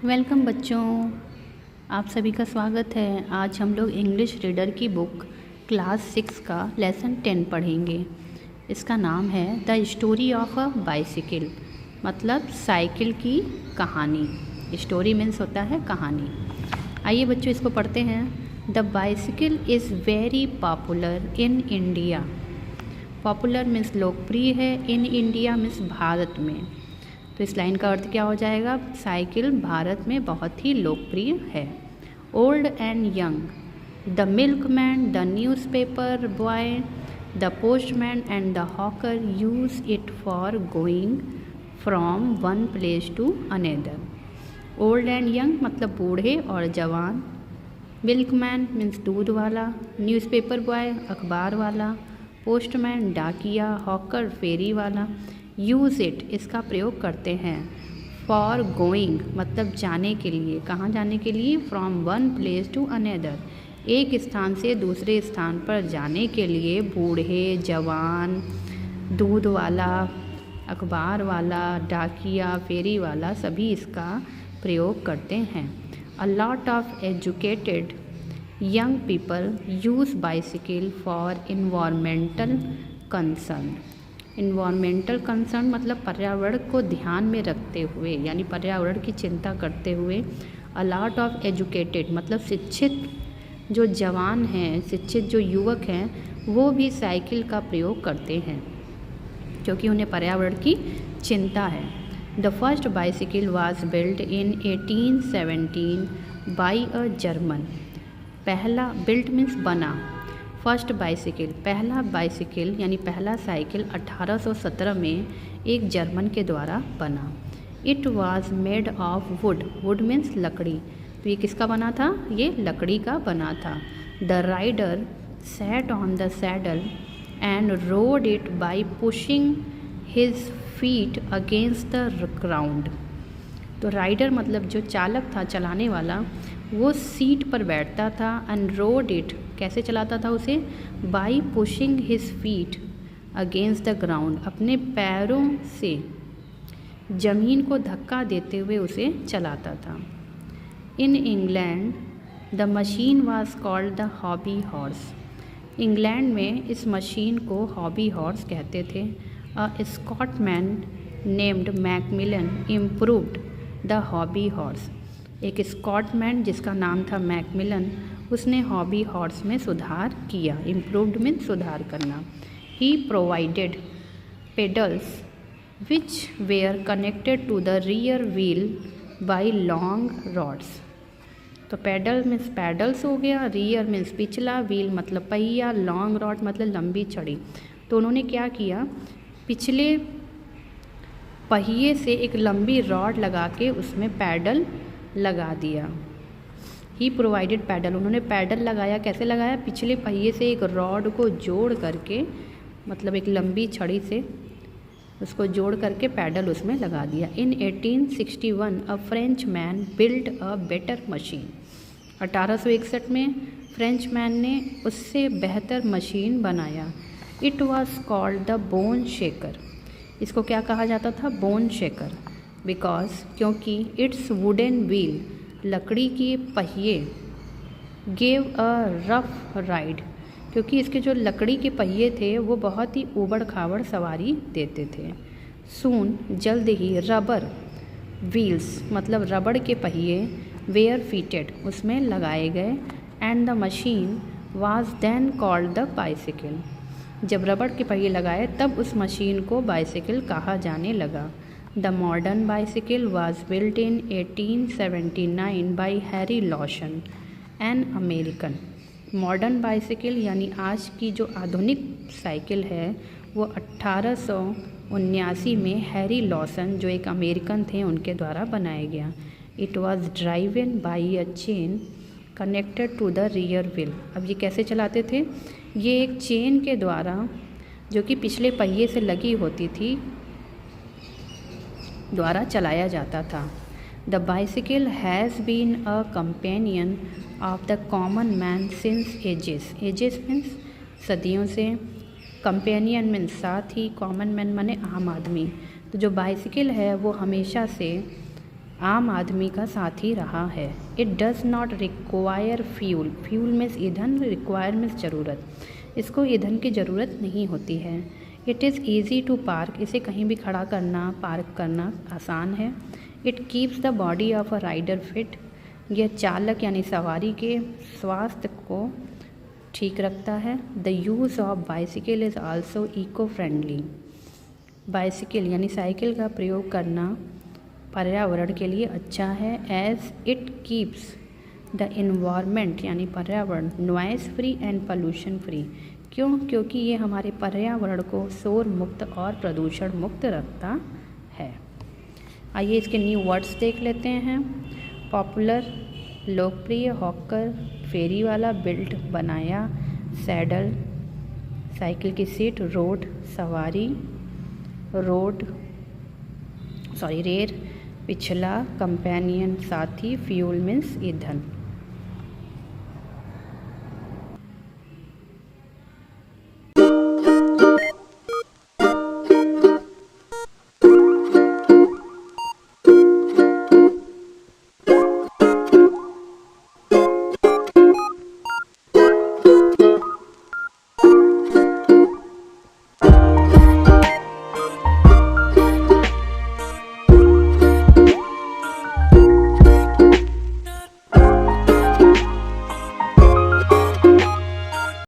Welcome बच्चों, आप सभी का स्वागत है। आज हम लोग इंग्लिश रीडर की बुक क्लास 6 का लेसन 10 पढ़ेंगे। इसका नाम है the story of a bicycle, मतलब साइकिल की कहानी। स्टोरी मीन्स होता है कहानी। आइए बच्चों इसको पढ़ते हैं। The bicycle is very popular in India. Popular means लोकप्रिय है, इन इंडिया मीन्स भारत में। तो इस लाइन का अर्थ क्या हो जाएगा? साइकिल भारत में बहुत ही लोकप्रिय है। Old and young, the milkman, the newspaper boy, the postman and the hawker use it for going from one place to another. Old and young मतलब बूढ़े और जवान। मिल्कमैन मीन्स दूध वाला। न्यूज़पेपर बॉय अखबार वाला। पोस्टमैन डाकिया। हॉकर फेरी वाला। यूज़ इट इसका प्रयोग करते हैं। फॉर गोइंग मतलब जाने के लिए। कहाँ जाने के लिए? From one place to another, एक स्थान से दूसरे स्थान पर जाने के लिए बूढ़े, जवान, दूध वाला, अखबार वाला, डाकिया, फेरी वाला सभी इसका प्रयोग करते हैं। A lot of educated young people use bicycle for environmental concern. Environmental concern मतलब पर्यावरण को ध्यान में रखते हुए, यानी पर्यावरण की चिंता करते हुए। अ लॉट ऑफ एजुकेटेड मतलब शिक्षित जो जवान हैं, शिक्षित जो युवक हैं, वो भी साइकिल का प्रयोग करते हैं क्योंकि उन्हें पर्यावरण की चिंता है। The first bicycle was built in 1817 by a German. पहला, बिल्ट मीन्स बना। फर्स्ट बाइसिकल पहला बाइसिकल यानी पहला साइकिल 1817 में एक जर्मन के द्वारा बना। It was made of would, would means लकड़ी। तो ये किसका बना था? ये लकड़ी का बना था। The rider sat on the saddle and rode it by pushing his feet against the ground. तो राइडर मतलब जो चालक था, चलाने वाला, वो सीट पर बैठता था। एंड रोड इट कैसे चलाता था उसे? By pushing his feet against the ground, अपने पैरों से जमीन को धक्का देते हुए उसे चलाता था। In England the machine was called the hobby horse. England में इस मशीन को हॉबी हॉर्स कहते थे। A Scotsman named Macmillan improved the hobby horse. एक स्कॉटमैन जिसका नाम था मैकमिलन, उसने हॉबी हॉर्स में सुधार किया। इम्प्रूव्ड मीन सुधार करना। He provided pedals which were connected to the rear wheel by long rods. तो पैडल मीन्स पैडल्स हो गया, रियर मीन्स पिछला, व्हील मतलब पहिया, लॉन्ग रॉड मतलब लंबी छड़ी। तो उन्होंने क्या किया? पिछले पहिए से एक लंबी रॉड लगा के उसमें पैडल लगा दिया। ही प्रोवाइडेड पैडल, उन्होंने पैडल लगाया। कैसे लगाया? पिछले पहिए से एक रॉड को जोड़ करके, मतलब एक लंबी छड़ी से उसको जोड़ करके पैडल उसमें लगा दिया। इन 1861 a French man build a better machine. 1861 में फ्रेंच मैन ने उससे बेहतर मशीन बनाया। It was called the bone shaker. इसको क्या कहा जाता था? Bone shaker. बिकॉज क्योंकि इट्स वुडन व्हील लकड़ी के पहिए गेव अ रफ राइड, क्योंकि इसके जो लकड़ी के पहिए थे वो बहुत ही ऊबड़ खाबड़ सवारी देते थे। सून जल्द ही रबर व्हील्स मतलब रबड़ के पहिए वेयर फीटेड उसमें लगाए गए। And the machine was then called the bicycle. जब रबड़ के पहिए लगाए तब उस मशीन को बाइसिकल कहा जाने लगा। The modern bicycle was built in 1879 by Harry Lawson an American. Modern bicycle यानी आज की जो आधुनिक साइकिल है वो 1879 में हैरी लॉसन जो एक अमेरिकन थे उनके द्वारा बनाया गया। It was driven by a chain connected to the rear wheel. अब ये कैसे चलाते थे? ये एक चेन के द्वारा जो कि पिछले पहिए से लगी होती थी द्वारा चलाया जाता था। The bicycle has been a companion of the common man since ages. Ages means सदियों से, कंपेनियन मीन्स साथ ही, कॉमन मैन माने आम आदमी। तो जो बाइसिकल है वो हमेशा से आम आदमी का साथी रहा है। It does not require fuel, fuel means ईंधन, रिक्वायर मीन्स ज़रूरत, इसको ईंधन की ज़रूरत नहीं होती है। It is easy to park, इसे कहीं भी खड़ा करना, पार्क करना आसान है। It keeps the body of a rider fit, यह चालक यानी सवारी के स्वास्थ्य को ठीक रखता है। The use of bicycle is also eco friendly, bicycle यानी साइकिल का प्रयोग करना पर्यावरण के लिए अच्छा है। As it keeps the environment यानी पर्यावरण noise free and pollution free, क्यों? क्योंकि ये हमारे पर्यावरण को शोर मुक्त और प्रदूषण मुक्त रखता है। आइए इसके न्यू वर्ड्स देख लेते हैं। पॉपुलर लोकप्रिय, हॉकर फेरी वाला, बिल्ट बनाया, सैडल साइकिल की सीट, रोड सवारी, रेर पिछला, कंपेनियन साथी, फ्यूल मीन्स ईंधन।